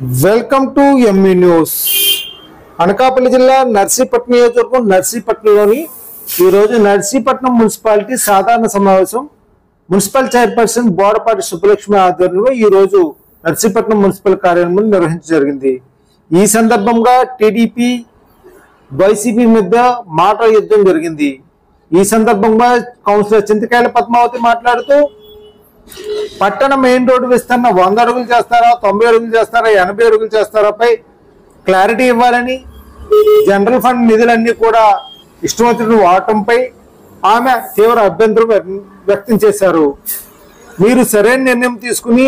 Welcome to M E news. Anakapalli జిల్లా నర్సీపట్నం నియోజకవర్గం నర్సీపట్నంలోని ఈరోజు నర్సీపట్నం మున్సిపాలిటీ సాధారణ సమావేశం మున్సిపల్ చైర్పర్సన్ బోడపాటి సుబ్బలక్ష్మి ఆధ్వర్యంలో ఈరోజు నర్సీపట్నం మున్సిపల్ కార్యాలయంలో నిర్వహించడం జరిగింది. ఈ సందర్భంగా టీడీపీ వైసీపీ మధ్య మాట యుద్ధం జరిగింది. ఈ సందర్భంగా కౌన్సిలర్ చింతకాయల పద్మావతి మాట్లాడుతూ పట్టణ మెయిన్ రోడ్డు విస్తరణ 100 అడుగులు చేస్తారా, 90 అడుగులు చేస్తారా, 80 అడుగులు చేస్తారాపై క్లారిటీ ఇవ్వాలని, జనరల్ ఫండ్ నిధులన్నీ కూడా ఇష్టమొచ్చినట్టు వాడటంపై ఆమె తీవ్ర అభ్యంతరం వ్యక్తం చేశారు. మీరు సరైన నిర్ణయం తీసుకుని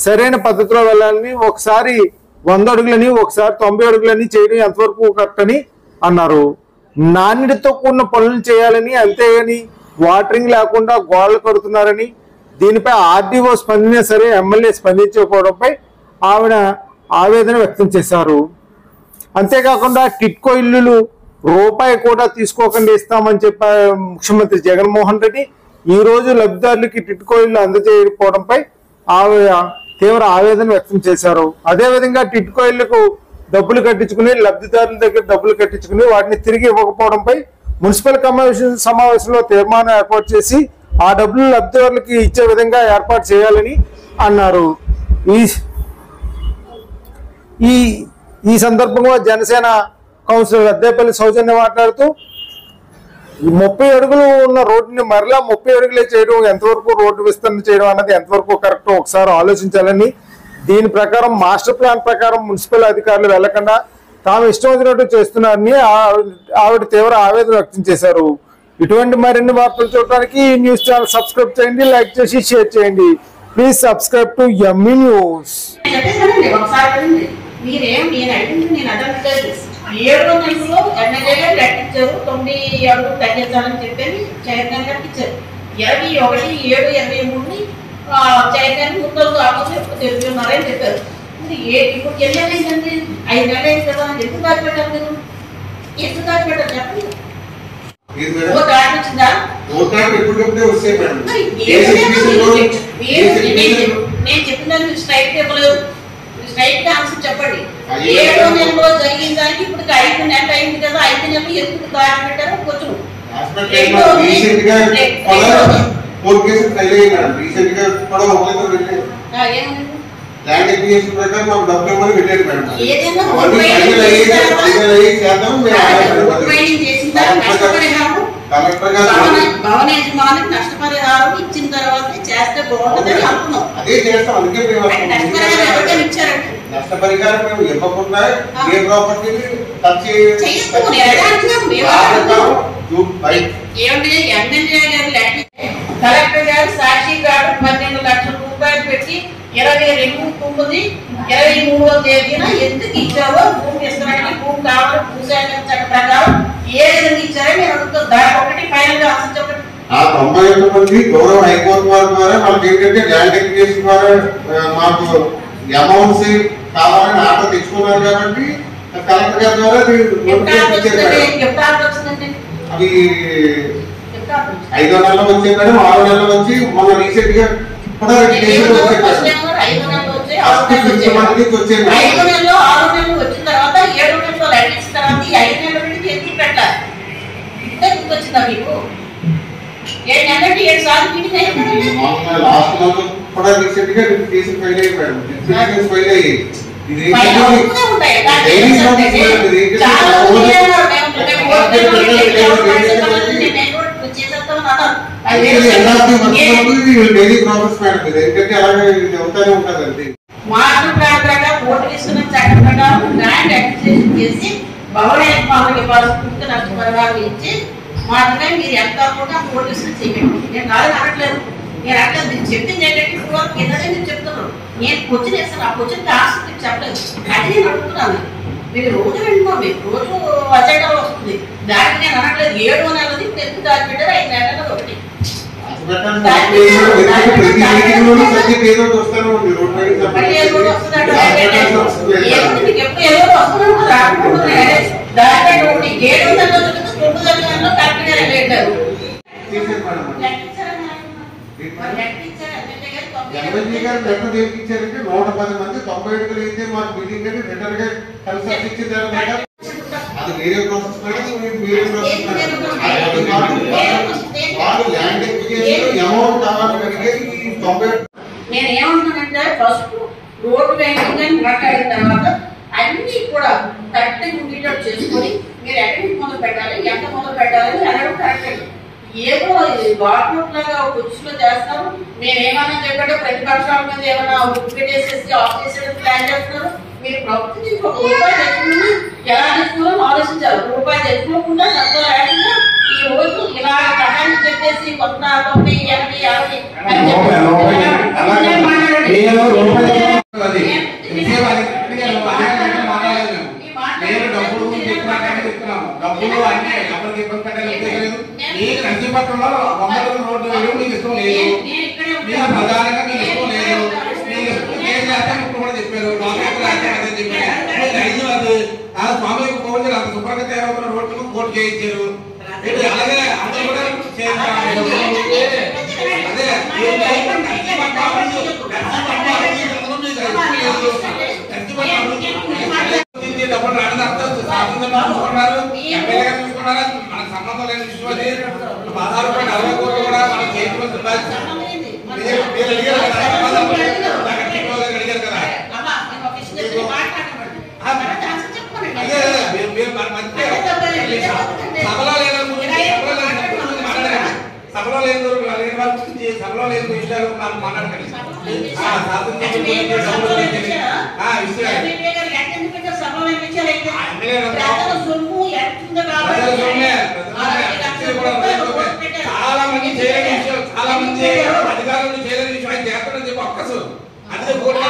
సరైన పద్ధతిలో వెళ్ళాలని, ఒకసారి 100 అడుగులని ఒకసారి 90 అడుగులని చేయడం ఎంతవరకు కరెక్ట్ అని అన్నారు. నాణ్యతతో కూడిన పనులు చేయాలని, అంతేగాని వాటరింగ్ లేకుండా గోడలు కడుతున్నారని, దీనిపై ఆర్డీఓ స్పందించినా సరే ఎమ్మెల్యే స్పందించకపోవడంపై ఆవిడ ఆవేదన వ్యక్తం చేశారు. అంతేకాకుండా టిట్కో ఇల్లులు రూపాయి కూడా తీసుకోకుండా ఇస్తామని చెప్పారు ముఖ్యమంత్రి జగన్మోహన్ రెడ్డి. ఈ రోజు లబ్ధిదారులకి టిట్కో ఇల్లు అందజేయకపోవడంపై ఆవిడ తీవ్ర ఆవేదన వ్యక్తం చేశారు. అదేవిధంగా టిట్కో ఇళ్లకు డబ్బులు కట్టించుకుని, లబ్ధిదారుల దగ్గర డబ్బులు కట్టించుకుని వాటిని తిరిగి ఇవ్వకపోవడంపై మున్సిపల్ కమిషన్ సమావేశంలో తీర్మానం ఏర్పాటు చేసి ఆ డబ్బులు లబ్ధిదారులకి ఇచ్చే విధంగా ఏర్పాటు చేయాలని అన్నారు. ఈ సందర్భంగా జనసేన కౌన్సిలర్ అద్దేపల్లి సౌజన్య మాట్లాడుతూ 30 అడుగులు ఉన్న రోడ్డుని మరలా 30 అడుగులే చేయడం ఎంతవరకు, రోడ్డు విస్తరణ చేయడం అన్నది ఎంతవరకు కరెక్ట్ ఒకసారి ఆలోచించాలని, దీని ప్రకారం మాస్టర్ ప్లాన్ ప్రకారం మున్సిపల్ అధికారులు వెళ్లకుండా తాము ఇష్టం వచ్చినట్టు చేస్తున్నారని ఆవిడ తీవ్ర ఆవేదన వ్యక్తం చేశారు. ఇటువంటి మరిన్ని వార్తలు చూడడానికి ఈ న్యూస్ ఛానల్ సబ్స్క్రైబ్ చేయండి, లైక్ చేసి షేర్ చేయండి. Please subscribe to M E news. ఇప్పుడు ఎన్నైందండి 5 నెలలు అయింది కదా, ఎందుకు దాచిపెట్టారు మీరు? ఎందుకు దాచిపెట్టారు చెప్పండి. నేను చెప్పిన స్ట్రైట్ ఇవ్వలేదు, స్ట్రైట్ ఆన్సర్ చెప్పండి. 7వ నెలలో జరిగిన దానికి ఇప్పుడు 5 నెలలు అయింది కదా, 5 నెలలు ఎందుకు దాచిపెట్టారో కొంచెం ల్యాండ్ అక్విజిషన్ ప్రకారం మాకు డబ్బులు ఇవ్వమని పెట్టారు మేడం. నష్టపరిహారం ఇచ్చిన తర్వాత చేస్తే బాగుంటుందని అనుకున్నాం. అదే చేస్తాం. అందుకే నష్టపరిహారం మేము ఇవ్వకుండా ఏ ప్రాపర్టీని కలెక్టర్ గారు సాక్షి గారు 12 లక్షల రూపాయలు పెట్టి 22/9/23వ తేదీన ఎందుకు ఇచ్చారో, భూమి ఇస్తున్నారని, భూమి కావాలి భూసేకరణ చట్ట ప్రకారం ఏ విధంగా ఇచ్చారో మీరు అడుగుతారు. దాని ఒకటి ఫైనల్ గా ఆన్సర్ చెప్పండి. ఆ 91 మంది గౌరవ హైకోర్టు వారి ద్వారా మనకి ఏంటంటే ల్యాండ్ అక్విజిషన్ ద్వారా మాకు అమౌంట్స్ కావాలని ఆర్డర్ తెచ్చుకున్నారు కాబట్టి కలెక్టర్ గారి ద్వారా అవి 5వ నెలలో వచ్చాయి మేడం. 6వ నెలలో వచ్చి మొన్న రీసెంట్ గా కూడా మాస్టర్ ప్లాన్ ప్రకారం ఓటు ఇస్తున్న చట్టం ప్రకారం ల్యాండ్ అక్విజిషన్ చేసి భవన యజమానులకు ఇవ్వాల్సిన పూర్తి నష్టపరిహారం ఇచ్చి మాత్రమే మీరు ఎంత కూడా ఓటు ఇస్తున్న చేయండి. నేను కాదని అనట్లేదు, నేను అట్లా చెప్పింది ఏంటంటే ఇప్పుడు వరకు ఏదైనా మీరు చెప్తున్నారు. నేను క్వశ్చన్ వేస్తాను, ఆ క్వశ్చన్ ఆన్సర్ మీకు చెప్పలేదు. అది నేను అడుగుతున్నాను. మీరు రోజు వింటున్నాం, మీరు రోజు అజెండాలో వస్తుంది. దానికి నేను అనట్లేదు 7వ నెలది ఇప్పుడు ఎందుకు దాచిపెట్టారు, 5 నెలలు ఒకటి ఎమ్మెల్యే గారు లెటర్ దేనికి ఇచ్చారంటే 110 మంది 90 అడుగులు అయితే మాకు మీటింగ్ అని రిటర్న్ గా కన్సల్ట్ ఇచ్చిందారు కదా. అది వేరే ప్రాసెస్ వేరే ప్రాసెస్ వాళ్ళు ల్యాండ్ ఎక్విజిషన్ అమౌంట్ కావాలని అడిగే ఈ 90. నేను ఏమంటున్నానంటే ఫస్ట్ రోడ్డు వేయింగ్ అని మాట్లాడిన తర్వాత అన్ని కూడా కరెక్ట్ ఉండేటట్టు చేసుకొని మీరు ఎక్కడికి మొదలు పెట్టాలి, ఎంత మొదలు పెట్టాలని అనడం కరెక్ట్. ఏదో గవర్నమెంట్ లాగా కుర్చీలో చేస్తారు. మేము ఏమన్నా చెప్పాడో ప్రతిపక్షాల మీద ఏమన్నా పెట్టేసేసి ఆఫ్ చేసేది ప్లాన్ చేస్తున్నారు. మీరు ప్రభుత్వం నుంచి ఒక రూపాయి తెచ్చుకున్నా ఎలా తెచ్చుకోవాలని ఆలోచించాలి. రూపాయి తెచ్చుకోకుండా చట్టం లేకుండా ఈ రోజు ఇలా కథాన్ని చెప్పేసి కొత్త 90, 80, 50 డబ్బులు అన్నీ ఎవరికి ఇబ్బంది పెట్టలేదు. నీకు నర్సీపట్నంలో 100 రోడ్డు వేయడం నీకు ఇష్టం లేదు. నీకు ప్రధానంగా నీకు ఇష్టం లేదు. నీకు కేసు రాస్తే ఇప్పుడు కూడా చెప్పారు, డాక్టర్ రాస్తే అదే చెప్పారు. రైతు అది ఆ స్వామికి పోతే అంత శుభ్రంగా తయారవుతున్న రోడ్లు కోర్టు చేయించారు. అలాగే అందరూ కూడా చేయించారు. అదే డబ్బులు రాని చూసుకున్నారు, ఎమ్మెల్యే గారు చూసుకున్నారా, మనకు సంబంధం లేని విషయం. అది 16.40 కోట్లు కూడా మనం చేయించవలసి అడిగారు కదా. అదే మీరు సభలో సభలో లేని సభలో లేని విషయాలు మనం మాట్లాడకండి. చాలా మంది చేయలేని విషయం, చాలా మంది అధికారులు చేయలేని విషయం ఆయన చేస్తాడని చెప్పి ఒక్కసు అదే చెప్పండి.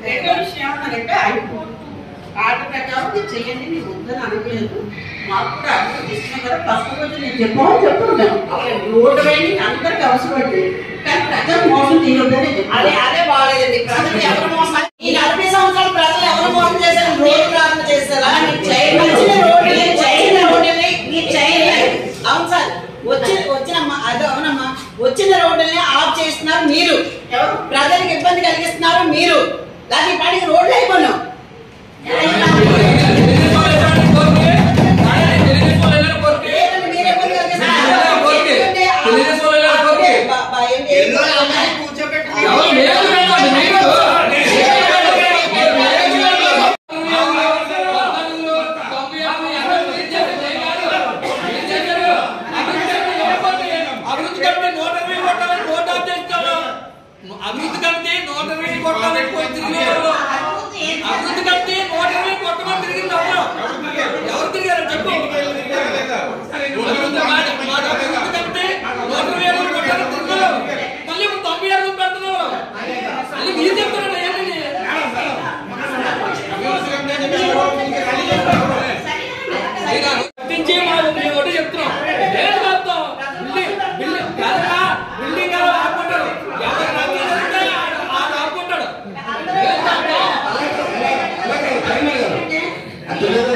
రెండో విషయం ఆర్డర్ ప్రకారం మీరు చెయ్యండి, మీరు వద్దని అనలేదు. మాకు కూడా అర్థం తీసుకున్న కదా ఫస్ట్ రోజు నేను చెప్పమని చెప్తున్నాను. రోడ్డు వేయండి అందరికి అవసరపడి, కానీ ప్రజలు మోసం చేయొద్దని అదే అదే బాగాలేదండి. ప్రజలు ఎవరు మోసం, ఈ 40 సంవత్సరాలు ప్రజలు ఎవరు మోసం చేశారు? రోడ్డు ప్రారంభం చేస్తారా? అవును సార్, వచ్చినమ్మా అదే అవునమ్మా, వచ్చిన రోడ్డుని ఆఫ్ చేస్తున్నారు మీరు, ప్రజలకు ఇబ్బంది కలిగిస్తున్నారు మీరు. దాని పాటికి రోడ్లు అయిపోయినాం. అభివృద్ధి కంటే 120 కోట్ల ఎక్కువ తిరిగిన అభివృద్ధి కంటే 120 కోట్ల మంది తిరిగింది ఎవరు తిరిగారు చెప్పు. అభివృద్ధి కంటే 120 కోట్ల తిరిగినారు, మళ్ళీ 96 పెడుతున్నారు. మళ్ళీ మీరు చెప్తున్నారు ఏంటండి? గుర్తించి మేము ఒకటి చెప్తున్నాం. ఏం చెప్తాం? బిల్డింగ్ ఆపుకుంటారు, ఆపుకుంటాడు. చెప్పలేదు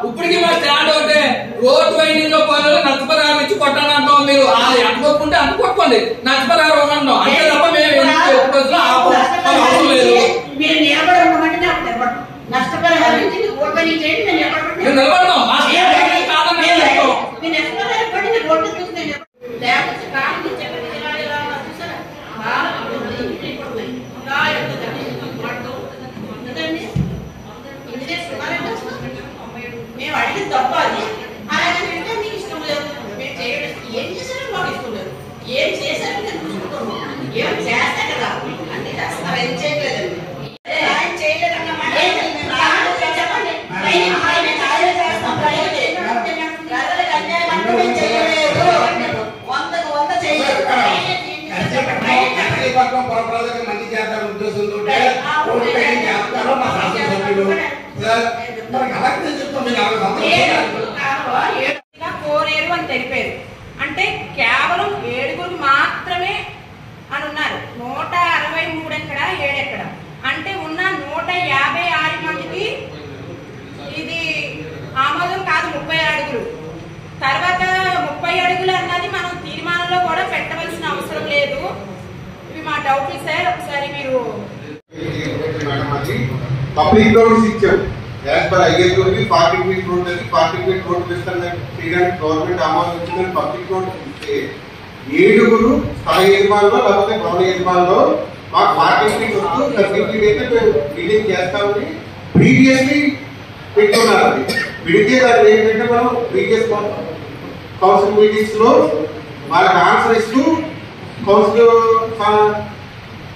ఇప్పటికీ మా స్టాండ్ ఒకటే రోడ్డు వైండింగ్ పనులు నష్టపరిహారం ఇచ్చి కొట్టాలంటాం. మీరు ఎంత కొట్టుకుంటే అంత కొట్టుకోండి, నష్టపరిహారం ఇవ్వండి అంతే తప్ప మేము అవసరం లేదు. మీరు నిలబడమంటే నష్టపరిహారం నిలబడతాం మేము అడిగింది తప్ప అది అలాగంటే మీకు ఇష్టం లేదు, మేము చేయడం ఏం చేశారో మాకు ఇష్టం లేదు, ఏం చేశారో నేను చూసుకుంటాము, ఏం చేస్తా కదా అన్ని చేస్తాం, ఏం చేయలేదండి మంచి చేస్తారు ఉద్దేశంతో కోరేరు అని తెలిపారు. అంటే కేవలం 7 మాత్రమే అని ఉన్నారు. 163 ఎక్కడ 7 ఎక్కడ అంటే ఉన్న 156 మందికి ఇది ఆమోదం కాదు. 30 అడుగులు తర్వాత 30 అడుగులు అన్నది మనం తీర్మానంలో కూడా పెట్టవలసిన అవసరం లేదు. ఇవి మా డౌట్లు సార్. ఒకసారి మీరు పబ్లిక్ రోడ్స్ ఇచ్చాం. As per IAS 40 feet road అని 40 ఫీట్ రోడ్ చేయడానికి గవర్నమెంట్ ఆమోదించిందని పబ్లిక్ రోడ్ ఇస్తే 7 స్థల యజమానులు లేకపోతే భవన యజమానులు మాకు 40 ఫీట్ వస్తూ 30 ఫీట్ అయితే మేము బిల్డింగ్ చేస్తామని ప్రీవియస్లీ పెట్టుకున్నారు. అది పెడితే దాన్ని ఏంటంటే మనం ప్రీవియస్ కౌన్సిల్ మీటింగ్స్ లో వాళ్ళకి ఆన్సర్ ఇస్తూ కౌన్సిల్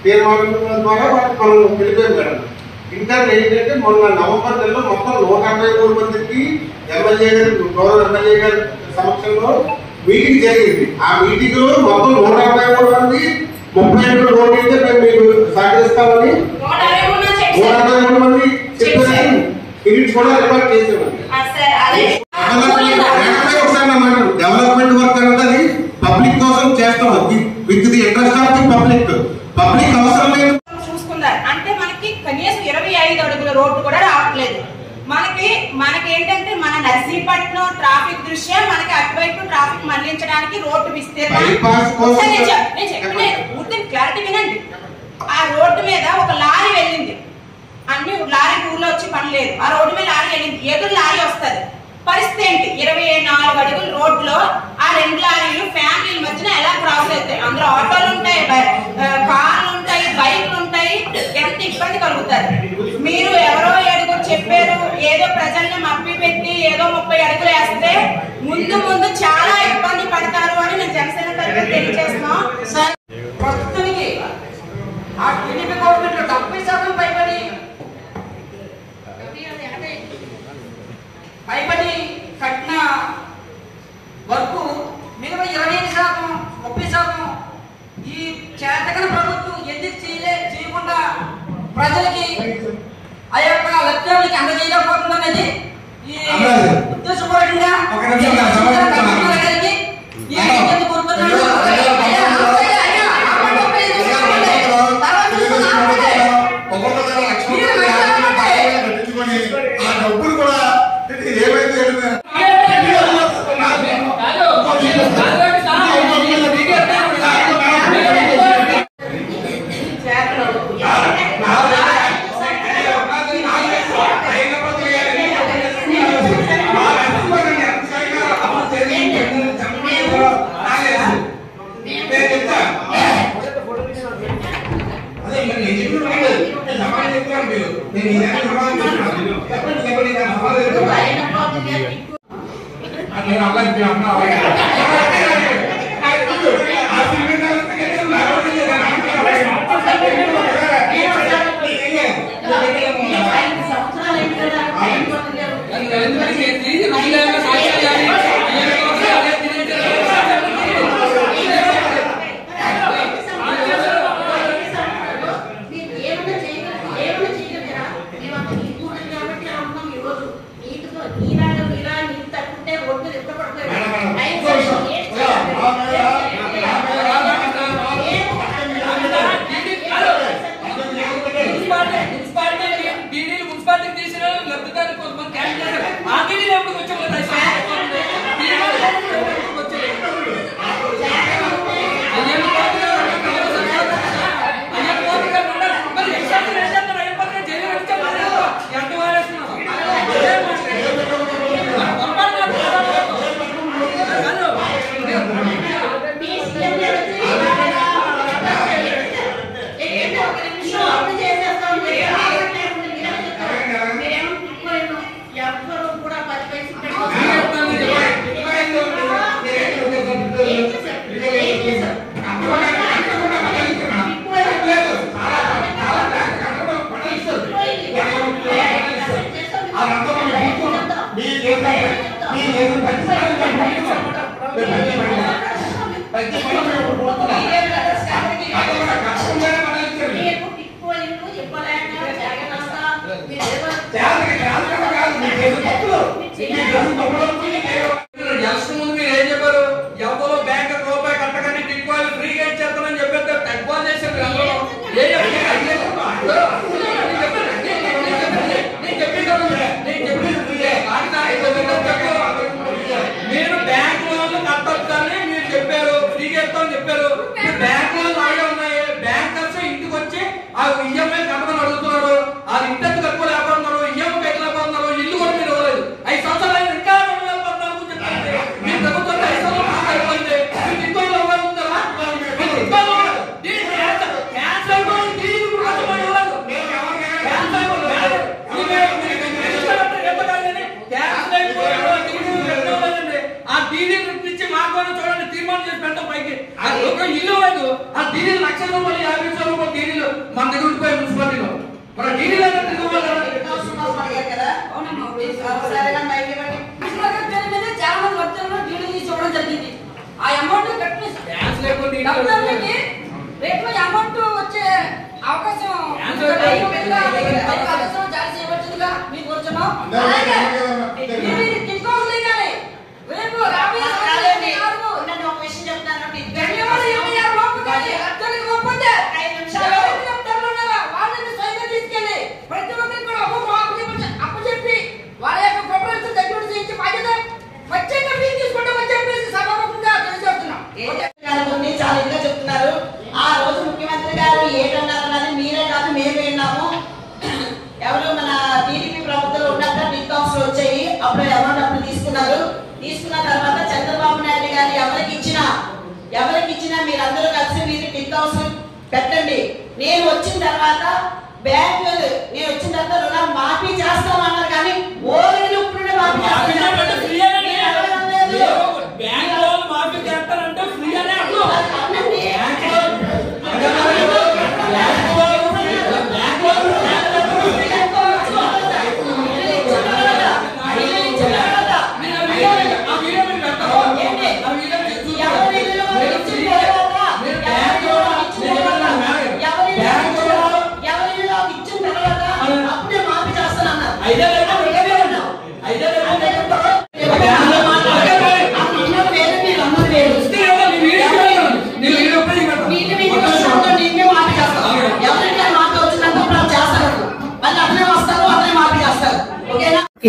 తీర్మానం ద్వారా వాళ్ళకి మనం వెళ్ళిపోయాం మేడం. ఇంకా ఏంటంటే మొన్న నవంబర్ నెలలో మొత్తం 163 మందికి ఎమ్మెల్యే గారు గౌరవ ఎమ్మెల్యే గారి సమక్షంలో మీటింగ్ జరిగింది. ఆ మీటింగ్ లో మొత్తం 163 మంది 37 రోడ్లు అయితే మేము మీకు సహకరిస్తామని 163 మంది చెప్పారు. యూనిట్స్ కూడా రికార్డ్ చేసేవాళ్ళు. డెవలప్మెంట్ వర్క్ అనేది పబ్లిక్ కోసం చేస్తాం with the interest of the public. Public అవసరం లేదు చూసుకున్నారు అంటే మనకి కనీసం 25 అడుగుల రోడ్డు కూడా రావట్లేదు. మనకేంటంటే మన నర్సీపట్నం ట్రాఫిక్ దృష్ట్యా మనకి అటువైపు ట్రాఫిక్ మళ్లించడానికి రోడ్డు విస్తీర్ణం క్లారిటీ వినండి. ఆ రోడ్డు మీద ఒక లారీ వెళ్ళింది, అన్ని లారీ ఊర్లో వచ్చి పని లేదు. ఆ రోడ్డు మీద లారీ వెళ్ళింది, ఎదురు లారీ వస్తుంది. పరిస్థితి ఏంటి? 24 అడుగుల రోడ్లో ఆ 2 లారీలు ఫ్యామిలీల మధ్యన ఎలా క్రాస్ అవుతాయి? అందులో ఆటోలు ఉంటాయి, కార్లు ఉంటాయి, బైక్లు ఉంటాయి. ఎంత ఇబ్బంది కలుగుతారు. మీరు ఎవరో 7 చెప్పారు, ఏదో ప్రజల్ని మప్పి పెట్టి ఏదో 30 అడుగులు వేస్తే ముందు చాలా ఇబ్బంది పడతారు అని నేను జనసేన తరఫున తెలియజేస్తున్నాం. ప్రస్తుతానికి ఆ టీడీపీ గవర్నమెంట్ 70% పైబడి కట్టిన వరకు మిగతా 25%, 30% ఈ చేతకన ప్రభుత్వం ఎందుకు చేయకుండా ప్రజలకి ఆ యొక్క లక్ష్యాలకి అందజేయకపోతుంది అనేది ఈ ఉద్దేశపూర్వకంగా డబ్బులు కూడా ఏమైతే మున్సిపాలిటీ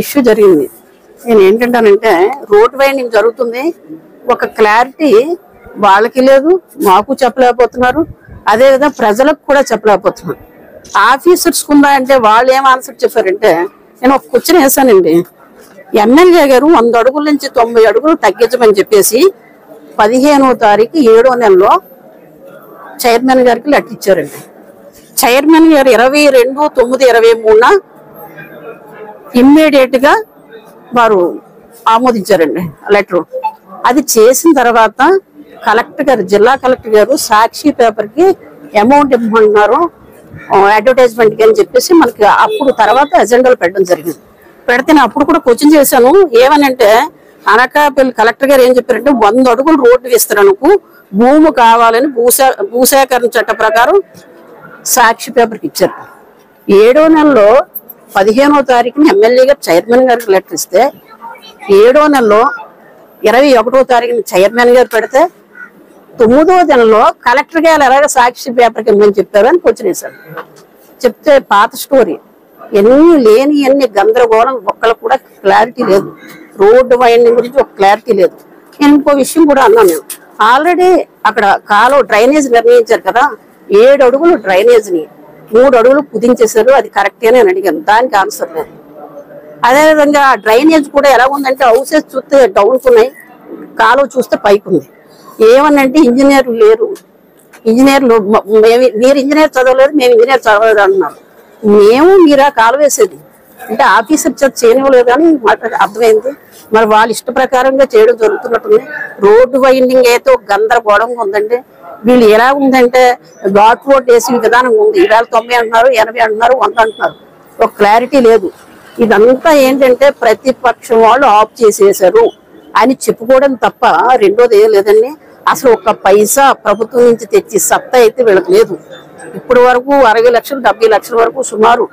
ఇష్యూ జరిగింది. నేను ఏంటంటానంటే రోడ్ వైండింగ్ జరుగుతుంది, ఒక క్లారిటీ వాళ్ళకి లేదు, మాకు చెప్పలేకపోతున్నారు, అదేవిధంగా ప్రజలకు కూడా చెప్పలేకపోతున్నారు. ఆఫీసర్స్ ఉందా అంటే వాళ్ళు ఏం ఆన్సర్ చెప్పారంటే, నేను ఒక క్వశ్చన్ వేసానండి, ఎమ్మెల్యే గారు 100 అడుగుల నుంచి 90 అడుగులు తగ్గించమని చెప్పేసి 15వ తారీఖు 7వ నెలలో చైర్మన్ గారికి లెటర్ ఇచ్చారండి. చైర్మన్ గారు 22/9/23 ఇమ్మీడియట్ గా వారు ఆమోదించారండి లెటర్. అది చేసిన తర్వాత కలెక్టర్ గారు, జిల్లా కలెక్టర్ గారు సాక్షి పేపర్ కి అమౌంట్ ఇవ్వమంటున్నారు అడ్వర్టైజ్మెంట్ కి అని చెప్పేసి మనకి అప్పుడు తర్వాత ఎజెండాలు పెట్టడం జరిగింది. పెడితే నేను అప్పుడు కూడా క్వశ్చన్ చేశాను, ఏమనంటే అనకాపల్లి కలెక్టర్ గారు ఏం చెప్పారంటే 100 అడుగులు రోడ్డు విస్తరణకు భూమి కావాలని భూసేకరణ చట్ట ప్రకారం సాక్షి పేపర్కి ఇచ్చారు. 7వ నెలలో 15వ తారీఖుని ఎమ్మెల్యే గారు చైర్మన్ గారికి లెటర్ ఇస్తే 7వ నెలలో 21వ తారీఖుని చైర్మన్ గారు పెడితే 9వ నెలలో కలెక్టర్ గారు ఎలాగ సాక్షి పేపర్కి ఇమ్మని చెప్పారు అని క్వశ్చన్ వేశారు. చెప్తే పాత స్టోరీ ఎన్ని లేని అన్ని గందరగోళం ఒక్కళ్ళకు కూడా క్లారిటీ లేదు. రోడ్డు వైండింగ్ గురించి ఒక క్లారిటీ లేదు. నేను ఇంకో విషయం కూడా అన్నాను. నేను ఆల్రెడీ అక్కడ కాలువ డ్రైనేజ్ నిర్ణయించారు కదా, 7 అడుగులు డ్రైనేజ్ని 3 అడుగులు కుదించేశారు. అది కరెక్టేనే అని అడిగాను, దానికి ఆన్సర్ లేదు. అదేవిధంగా డ్రైనేజ్ కూడా ఎలా ఉందంటే హౌసెస్ చూస్తే డౌన్స్ ఉన్నాయి, కాలువ చూస్తే పైకి ఉంది. ఏమన్నంటే ఇంజనీర్లు లేరు, ఇంజనీర్లు మీరు ఇంజనీర్ చదవలేదు, మేము ఇంజనీర్ చదవలేదు అంటున్నారు. మేము మీరా కాలువ వేసేది అంటే ఆఫీసర్ చేత చేయనివ్వలేదు అని మాట అర్థమైంది. మరి వాళ్ళ ఇష్ట ప్రకారంగా చేయడం జరుగుతున్నట్టుంది. రోడ్డు వైండింగ్ అయితే గందరగోళంగా ఉందండి. వీళ్ళు ఎలా ఉందంటే ఘాట్ రోడ్ వేసిన విధానం ఉంది. 90 అంటున్నారు, 80 అంటున్నారు, 100 అంటున్నారు, ఒక క్లారిటీ లేదు. ఇదంతా ఏంటంటే ప్రతిపక్షం వాళ్ళు ఆఫ్ చేసేసారు అని చెప్పుకోవడం తప్ప రెండోది ఏం లేదండి. అసలు ఒక్క పైసా ప్రభుత్వం నుంచి తెచ్చి సత్తా అయితే వీళ్ళకి లేదు. ఇప్పటి వరకు 60 లక్షలు 70 లక్షల వరకు సుమారు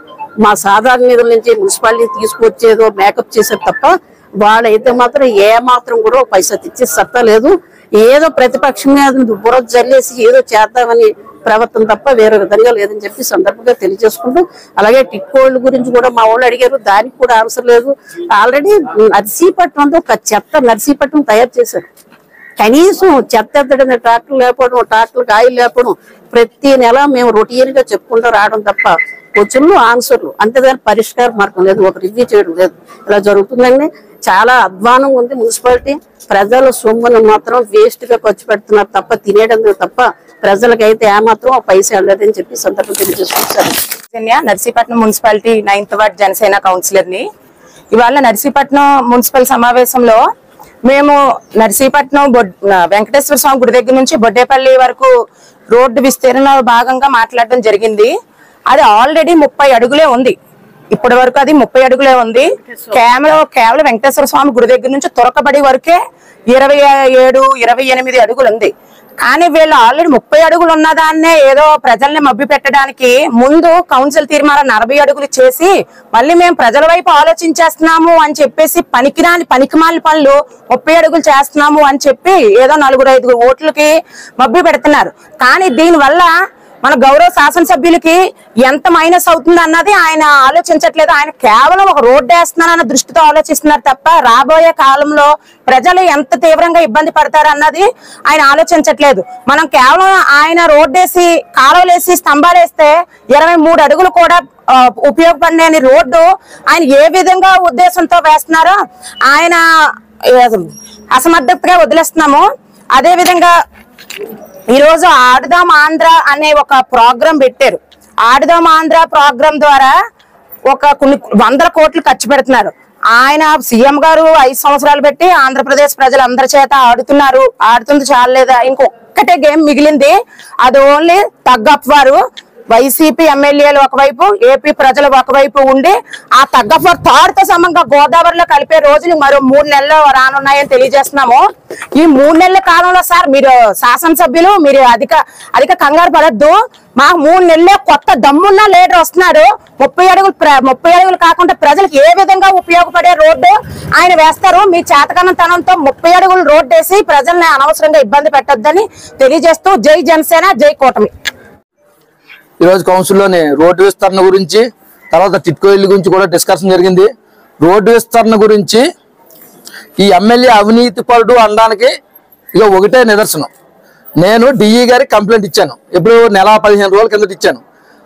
మా సాధారణ నిధుల నుంచి మున్సిపాలిటీ తీసుకొచ్చేదో మేకప్ చేసేది తప్ప వాళ్ళైతే మాత్రం ఏమాత్రం కూడా పైసా తెచ్చి సత్తా లేదు. ఏదో ప్రతిపక్షం మీద బుర్ర జల్లేసి ఏదో చేద్దామని ప్రవర్తన తప్ప వేరే విధంగా లేదని చెప్పి సందర్భంగా తెలియజేసుకుంటూ, అలాగే టిక్కోళ్ళ గురించి కూడా మా వాళ్ళు అడిగారు, దానికి కూడా ఆన్సర్ లేదు. ఆల్రెడీ నర్సీపట్నంతో ఒక చెత్త నర్సీపట్నం తయారు చేశారు. కనీసం చెత్త ఎత్తడం ట్రాక్టర్లు లేకపోవడం, ట్రాక్టర్లకు ఆయిల్ లేకపోవడం ప్రతి నెల మేము రొటీన్ గా చెప్పుకుంటూ రావడం తప్ప క్వశ్చన్లు ఆన్సర్లు అంతేగాని పరిష్కార మార్గం లేదు, ఒక రివ్యూ చేయడం లేదు. ఇలా జరుగుతుందండి. చాలా అధ్వానంగా ఉంది మున్సిపాలిటీ. ప్రజల సొమ్మును మాత్రం వేస్ట్ గా ఖర్చు పెడుతున్నారు తప్ప తినేయడం తప్ప ప్రజలకైతే ఏమాత్రం పైసా వెళ్ళలేదని చెప్పి సందర్భం తెలియజేసుకుంటారు. Narsipatnam municipality 9th ward Janasena councillor ని. ఇవాళ నర్సీపట్నం మున్సిపల్ సమావేశంలో మేము నర్సీపట్నం వెంకటేశ్వర స్వామి గుడి దగ్గర నుంచి బొడ్డేపల్లి వరకు రోడ్డు విస్తీర్ణ భాగంగా మాట్లాడడం జరిగింది. అది ఆల్రెడీ 30 అడుగులే ఉంది. ఇప్పటి వరకు అది 30 అడుగులే ఉంది. కేవలం వెంకటేశ్వర స్వామి గుడి దగ్గర నుంచి తురకబడి వరకే 27, 28 అడుగులు ఉంది. కానీ వీళ్ళు ఆల్రెడీ 30 అడుగులు ఉన్నదాన్నే ఏదో ప్రజల్ని మభ్య పెట్టడానికి ముందు కౌన్సిల్ తీర్మానం 40 అడుగులు చేసి మళ్ళీ మేము ప్రజల వైపు ఆలోచించేస్తున్నాము అని చెప్పేసి పనికిమాలి పనులు 30 అడుగులు చేస్తున్నాము అని చెప్పి ఏదో 4-5 ఓట్లకి మభ్య పెడుతున్నారు. కానీ దీనివల్ల మన గౌరవ శాసనసభ్యులకి ఎంత మైనస్ అవుతుంది అన్నది ఆయన ఆలోచించట్లేదు. ఆయన కేవలం ఒక రోడ్డు వేస్తున్నారన్న దృష్టితో ఆలోచిస్తున్నారు తప్ప రాబోయే కాలంలో ప్రజలు ఎంత తీవ్రంగా ఇబ్బంది పడతారు అన్నది ఆయన ఆలోచించట్లేదు. మనం కేవలం ఆయన రోడ్డేసి కాలువలేసి స్తంభాలు వేస్తే 23 అడుగులు కూడా ఉపయోగపడలేని రోడ్డు ఆయన ఏ విధంగా ఉద్దేశంతో వేస్తున్నారో ఆయన అసమర్థతగా వదిలేస్తున్నాము. అదే విధంగా ఈ రోజు ఆడుదాం ఆంధ్ర అనే ఒక ప్రోగ్రాం పెట్టారు. ఆడుదాం ఆంధ్ర ప్రోగ్రాం ద్వారా కొన్ని 100 కోట్లు ఖర్చు పెడుతున్నారు. ఆయన సీఎం గారు 5 సంవత్సరాలు పెట్టి ఆంధ్రప్రదేశ్ ప్రజలందరి చేత ఆడుతుంది చాలేదా, ఇంకొక్కటే గేమ్ మిగిలింది. అది ఓన్లీ తగ్గప్ వారు వైసీపీ ఎమ్మెల్యేలు ఒకవైపు, ఏపీ ప్రజలు ఒకవైపు ఉండి ఆ తగ్గఫ్ తాడుతో సమంగా గోదావరిలో కలిపే రోజులు మరో 3 నెలలు రానున్నాయని తెలియజేస్తున్నాము. ఈ 3 నెలల కాలంలో సార్ మీరు శాసనసభ్యులు మీరు అధిక కంగారు పడద్దు. మాకు 3 నెలలే కొత్త దమ్మున్న లీడర్ వస్తున్నారు. 30 అడుగులు కాకుండా ప్రజలకు ఏ విధంగా ఉపయోగపడే రోడ్డు ఆయన వేస్తారు. మీ చేతకనంతనంతో 30 అడుగులు రోడ్డు వేసి ప్రజల్ని అనవసరంగా ఇబ్బంది పెట్టొద్దని తెలియజేస్తూ జై జనసేన, జై కూటమి. ఈరోజు కౌన్సిల్లోని రోడ్డు విస్తరణ గురించి, తర్వాత టిట్కో ఇల్లు గురించి కూడా డిస్కషన్ జరిగింది. రోడ్డు విస్తరణ గురించి ఈ ఎమ్మెల్యే అవినీతి పరుడు అనడానికి ఇక ఒకటే నిదర్శనం. నేను డిఈ గారికి కంప్లైంట్ ఇచ్చాను. ఇప్పుడు నెల 15 రోజుల కిందట ఇచ్చాను.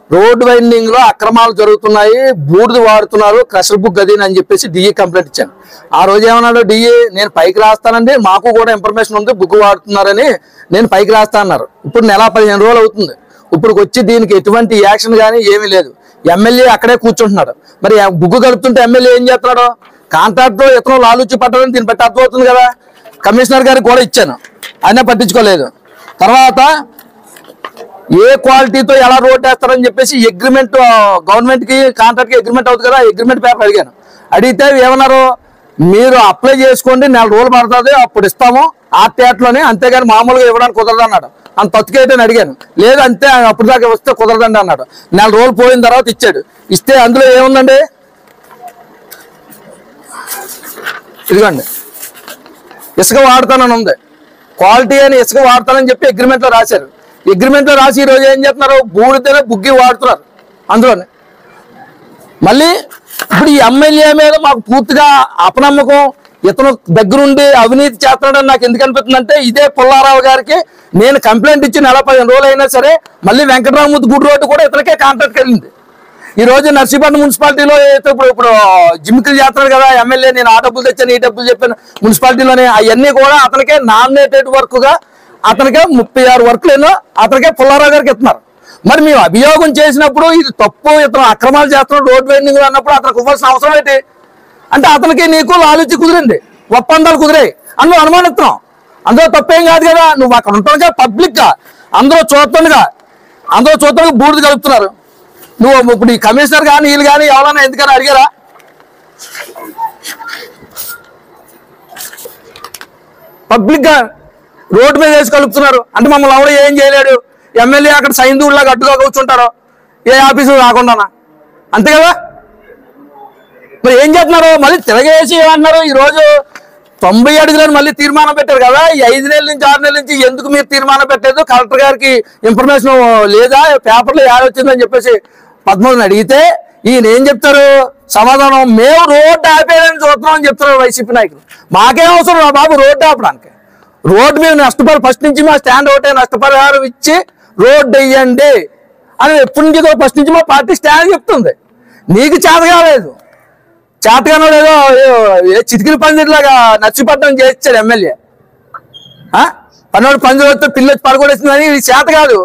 రోడ్డు వైండింగ్ లో అక్రమాలు జరుగుతున్నాయి, బూడిద వాడుతున్నారు, క్రషర్ బుక్ గది అని చెప్పేసి డిఈ కంప్లైంట్ ఇచ్చాను. ఆ రోజు ఏమన్నాడు డిఈ, నేను పైకి రాస్తానండి, మాకు కూడా ఇన్ఫర్మేషన్ ఉంది బుక్ వాడుతున్నారని, నేను పైకి రాస్తా అన్నారు. ఇప్పుడు నెల 15 రోజులు అవుతుంది. ఇప్పుడు వచ్చి దీనికి ఎటువంటి యాక్షన్ కానీ ఏమీ లేదు. ఎమ్మెల్యే అక్కడే కూర్చుంటున్నాడు. మరి బుగ్గు కలుపుతుంటే ఎమ్మెల్యే ఏం చేస్తున్నాడు? కాంట్రాక్ట్ ఇతను లాలూచి పట్టాలని దీన్ని బట్టి అర్థమవుతుంది కదా. కమిషనర్ గారికి కూడా ఇచ్చాను, అయినా పట్టించుకోలేదు. తర్వాత ఏ క్వాలిటీతో ఎలా రోడ్ వేస్తారని చెప్పేసి అగ్రిమెంట్ గవర్నమెంట్ కి కాంట్రాక్ట్ కి అగ్రిమెంట్ అవుతుంది కదా, అగ్రిమెంట్ పేపర్ అడిగాను. అడిగితే ఏమన్నారు, మీరు అప్లై చేసుకోండి, 4 రోజులు పడుతుంది, అప్పుడు ఇస్తాము ఆర్టీఆర్లోనే, అంతేగాని మామూలుగా ఇవ్వడానికి కుదరదు అన్నాడు. అంత తత్తుకేటని అడిగాను. లేదు అంతే, అప్పుడు దాకా వస్తే కుదరదండి అన్నాడు. 4 రోజులు పోయిన తర్వాత ఇచ్చాడు. ఇస్తే అందులో ఏముందండి, ఇదిగోండి ఇసుక వాడతానని ఉంది, క్వాలిటీ అని ఇసుక వాడతానని చెప్పి అగ్రిమెంట్లో రాశారు. అగ్రిమెంట్లో రాసి ఈరోజు ఏం చేస్తున్నారు, బూడిదనే బుగ్గి వాడుతున్నారు అందులోనే. మళ్ళీ ఇప్పుడు ఈ ఎమ్మెల్యే మీద మాకు పూర్తిగా అపనమ్మకం, ఇతను దగ్గరుండి అవినీతి చేస్తున్నాడని నాకు ఎందుకు అనిపిస్తుందంటే, ఇదే పుల్లారావు గారికి నేను కంప్లైంట్ ఇచ్చి నెల 15 రోజులు అయినా సరే మళ్ళీ వెంకటరామూర్తి గుడి రోడ్డు కూడా ఇతనికే కాంట్రాక్ట్ వెళ్ళింది. ఈ రోజు నర్సీపట్నం మున్సిపాలిటీలో ఇప్పుడు జిమ్కిలు చేస్తున్నాడు కదా ఎమ్మెల్యే, నేను ఆ డబ్బులు తెచ్చాను ఈ డబ్బులు చెప్పాను మున్సిపాలిటీలోనే, అవన్నీ కూడా అతనికే నామినేటెడ్ వర్క్ గా అతనికే 36 వర్క్లు అతనికే పుల్లారావు గారికి ఇస్తున్నారు. మరి మేము అభియోగం చేసినప్పుడు ఇది తప్పు, ఇతను అక్రమాలు చేస్తున్నాడు రోడ్ వైండింగ్ అన్నప్పుడు అతనికి ఇవ్వాల్సిన అవసరం ఏంటి అంటే, అతనికి నీకు లాలూచి కుదిరింది, ఒప్పందాలు కుదిరాయి అందులో అనుమానిస్తున్నాం. అందులో తప్పేం కాదు కదా, నువ్వు అక్కడ ఉంటావుగా పబ్లిక్ గా అందరూ చూస్తుండగా బూడిద కలుపుతున్నారు. నువ్వు ఇప్పుడు ఈ కమిషనర్ కానీ వీళ్ళు కానీ ఎవరైనా ఎందుకని అడిగారా? పబ్లిక్ గా రోడ్డు మీద వేసి కలుపుతున్నారు అంటే మమ్మల్ని ఎవరు ఏం చేయలేడు. ఎమ్మెల్యే అక్కడ సైంధూళ్ళగా గట్టుగా కూర్చుంటారు ఏ ఆఫీసు రాకుండా, అంతే కదా. మరి ఏం చేస్తున్నారు, మళ్ళీ తిరగేసి ఏమంటున్నారు, ఈ రోజు 90 అడుగులని మళ్ళీ తీర్మానం పెట్టారు కదా, ఈ 5 నెలల నుంచి 6 నెలల నుంచి ఎందుకు మీరు తీర్మానం పెట్టలేదు, కలెక్టర్ గారికి ఇన్ఫర్మేషన్ లేదా, పేపర్లో యాడ్ వచ్చిందని చెప్పేసి 13 అడిగితే ఈయన ఏం చెప్తారు సమాధానం, మేము రోడ్డు ఆపేయాలని చూస్తున్నాం అని చెప్తున్నారు వైసీపీ నాయకులు. మాకేం అవసరం రా బాబు రోడ్డు ఆపడానికి, రోడ్డు మేము నష్టపరి ఫస్ట్ నుంచి మా స్టాండ్ ఒకటే నష్టపరిహారం ఇచ్చి రోడ్డు వేయండి అని ఎప్పటి నుంచి ఫస్ట్ నుంచి మా పార్టీ స్టాండ్ చెప్తుంది. నీకు చేత కాలేదు, చేతగానో లేదో చితికిన పందిలాగా నర్సీపట్నం చేయించాడు ఎమ్మెల్యే. పన్నోడు పందిరి వస్తే పిల్లలు పడగొడేసిందని ఇది చేత కాదు.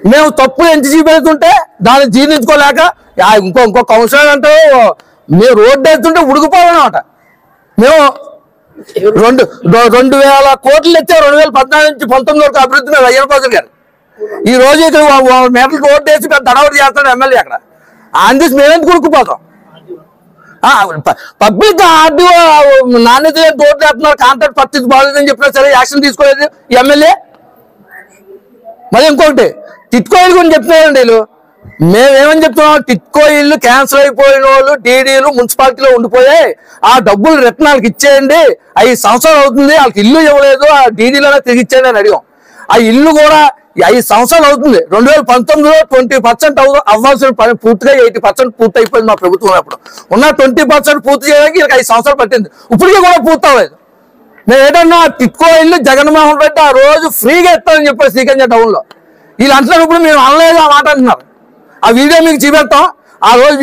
మేము తప్పులు ఎంత చూపెడుతుంటే దాన్ని జీర్ణించుకోలేక ఇంకో కౌన్సిలర్ అంటే మేము రోడ్డు వేస్తుంటే ఉడికిపోవాలన్నమాట. మేము 2,000 కోట్లు ఎత్తే 2014 నుంచి 19 వరకు అభివృద్ధి మీద అయ్యనపాజు గారు ఈ రోజు ఇక్కడ మీటర్లు రోడ్డు వేసి పెద్ద అడవుడు చేస్తాడు ఎమ్మెల్యే. అక్కడ ఆంధ్రస్ మేమెందుకు ఉడికిపోతాం? పబ్లిక్ ఆర్డీఓ నాణ్యత రోడ్లు వేస్తున్నారు, కాంట్రాక్ట్ పరిస్థితి బాగోలేదని చెప్పినా సరే యాక్షన్ తీసుకోలేదు ఎమ్మెల్యే. మరి ఇంకొకటి టిట్కో ఇల్లు గురించి చెప్తున్నారండి వీళ్ళు. మేమేమని చెప్తున్నాం, టిట్కో ఇల్లు క్యాన్సిల్ అయిపోయిన వాళ్ళు డీడీలు మున్సిపాలిటీలో ఉండిపోయాయి, ఆ డబ్బులు రిటర్న్ వాళ్ళకి ఇచ్చేయండి, 5 సంవత్సరాలు అవుతుంది వాళ్ళకి ఇల్లు ఇవ్వలేదు, ఆ డీడీలోనే తిరిగి ఇచ్చేయండి అని అడిగాం. ఆ ఇల్లు కూడా 5 సంవత్సరాలు అవుతుంది, 2019లో 20% అవ్వాల్సిన పని పూర్తిగా 80% పూర్తి అయిపోయింది మా ప్రభుత్వం. అప్పుడు ఉన్న 20% పూర్తి చేయడానికి వీళ్ళకి 5 సంవత్సరాలు పట్టింది, ఇప్పటికీ కూడా పూర్తి అవ్వలేదు. మేము ఏంటన్నా టిట్కో ఇల్లు జగన్మోహన్ రెడ్డి ఆ రోజు ఫ్రీగా ఇస్తామని చెప్పారు శ్రీకంజ టౌన్ లో. వీళ్ళు అంటున్నారు ఇప్పుడు మేము అనలేదు ఆ మాట అంటున్నారు. ఆ వీడియో మీకు చూపెడతాం. ఆ రోజు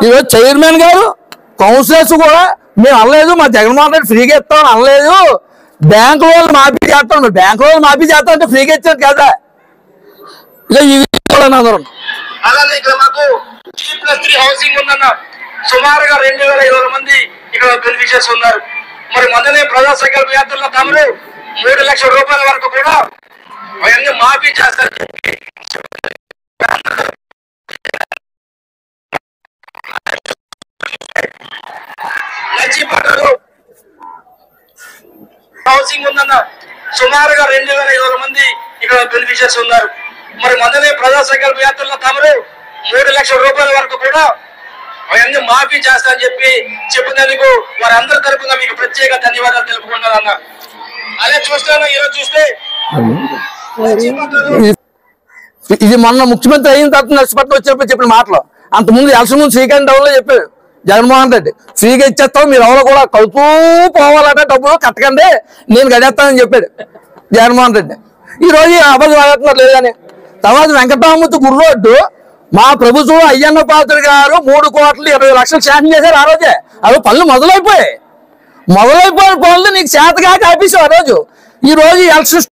ఈరోజు చైర్మన్ గారు కౌన్సిలర్స్ కూడా మేము అనలేదు, మా జగన్మోహన్ రెడ్డి ఫ్రీగా ఇస్తామని అనలేదు, బ్యాంకు వాళ్ళు మాఫీ చేస్తాం, బ్యాంకు వాళ్ళు మాఫీ చేస్తాం అంటే ఫ్రీగా ఇచ్చారు కదా. ఇక ఈ అందరం అలాగే ఇక్కడ మాకు G+3 హౌసింగ్ ఉందన్న, సుమారుగా 2,500 మంది ఇక్కడ బెనిఫిషియర్స్ ఉన్నారు. మరి మొదలే ప్రజా సంకల్ప యాత్రలో తమరు 3 లక్షల రూపాయల వరకు కూడా అవన్నీ మాఫీ చేస్తారు. నర్సీపట్నంలో హౌసింగ్ ఉందన్న, సుమారుగా 2,500 మంది ఇక్కడ బెనిఫిషియర్స్ ఉన్నారు. మరి మొదలే ప్రజా సంకల్ప యాత్రలో తమరు 3 లక్షల రూపాయల వరకు కూడా అవన్నీ మాఫీ చేస్తారని చెప్పినందుకు వారందరి తరపున మీకు ప్రత్యేక ధన్యవాదాలు తెలుపుకుంటాను అన్న. అదే చూస్తాను ఈరోజు చూస్తే ఇది మొన్న ముఖ్యమంత్రి అయిన తర్వాత నర్సీపట్నం వచ్చినప్పుడు చెప్పిన మాటలు, అంతకుముందు ఎలక్షన్ ముందు శ్రీకాంత్ టౌన్ లో చెప్పాడు జగన్మోహన్ రెడ్డి ఫ్రీగా ఇచ్చేస్తాం, మీరు ఎవరో కూడా కలుపు పోవాలంటే డబ్బులు కట్టకండి నేను గడేస్తానని చెప్పాడు జగన్మోహన్ రెడ్డి. ఈ రోజు అబద్ధం ఆడుతున్నారు లేదు కానీ. తర్వాత వెంకటరామూర్తి గుడి రోడ్డు మా ప్రభుత్వం అయ్యన్న పాత్ర గారు 3,20,00,000 శాంక్షన్ చేశారు ఆ రోజే. అవి పనులు మొదలైపోయిన పనులు నీకు చేతగా ఆపేసావు ఆ రోజు. ఈ రోజు ఎలక్షన్